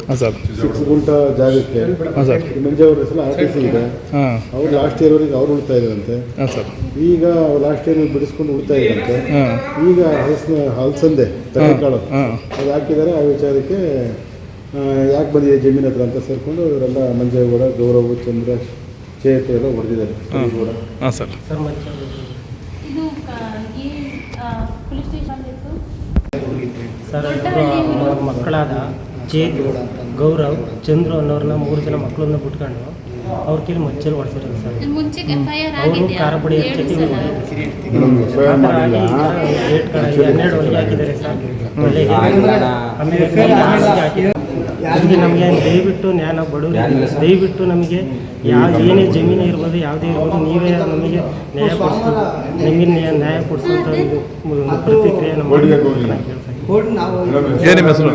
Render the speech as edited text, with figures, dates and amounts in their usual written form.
ಹಾಂ ಸರ್ 6 ಗುಂಟ ಜಾಗಕ್ಕೆ ಹಾಂ ಸರ್ ಮಂಜವ್ರ ಹೆಸರು RTC ಇದೆ. ಹಾಂ ಅವ್ರು ಲಾಸ್ಟ್ ಇಯರ್ವರೆಗೆ ಅವ್ರು ಉಳ್ತಾ ಇದ್ರಂತೆ. ಹಾಂ ಸರ್ ಈಗ ಲಾಸ್ಟ್ ಇಯರ್ ಬಿಡಿಸ್ಕೊಂಡು ಉಳ್ತಾ ಇದ್ರಂತೆ. ಹಾಂ ಈಗ ಹಲಸಂದೆ ತರಕಾಳು ಅದು ಹಾಕಿದ್ದಾರೆ. ಆ ವಿಚಾರಕ್ಕೆ ಯಾಕೆ ಬಂದಿದೆ ಜಮೀನು ಹತ್ರ ಅಂತ ಸೇರಿಕೊಂಡು ಇವರೆಲ್ಲ ಮಂಜೇಗೌಡ, ಗೌರವ್, ಚಂದ್ರ, ಚೇತು ಎಲ್ಲ ಹೊಡೆದಿದ್ದಾರೆ. ಹಾಂ ಸರ್ ಇದು ಪೊಲೀಸ್ ಸ್ಟೇಷನ್ ಇತ್ತು ಸರ್. ಅವ್ರ ಮಕ್ಕಳಾದ ಚೇತು, ಗೌರವ್, ಚಂದ್ರು ಅನ್ನೋರನ್ನ 3 ಜನ ಮಕ್ಕಳನ್ನ ಬಿಟ್ಕೊಂಡು ಅವ್ರ ಕೈಲಿ ಮಚ್ಚಲ್ಲಿ ಹೊಡ್ಸಿರೋದು ಸರ್. ಮುಂಚೆ FIR ಅವರು ಆಗಿದೆ ಕಾರಪಡಿ ಹಚ್ಚಿ 12 ಹೊಲಿಗೆ ಹಾಕಿದ್ದಾರೆ ಸರ್. ಒಳ್ಳೆಗೆ ಆಮೇಲೆ ನಮಗೆ ದಯವಿಟ್ಟು ನಾವು ಬಡವರು ದಯವಿಟ್ಟು ನಮಗೆ ಏನೇ ಜಮೀನು ಇರ್ಬೋದು ಯಾವುದೇ ಇರ್ಬೋದು ನೀವೇ ನಮಗೆ ನ್ಯಾಯ ಕೊಡಿಸ್ಬೋದು. ನಿಮಗೆ ನ್ಯಾಯ ಕೊಡಿಸೋಂಥ ಪ್ರತಿಕ್ರಿಯೆ ನಮ್ಮ ಏನು ಹೆಸರು?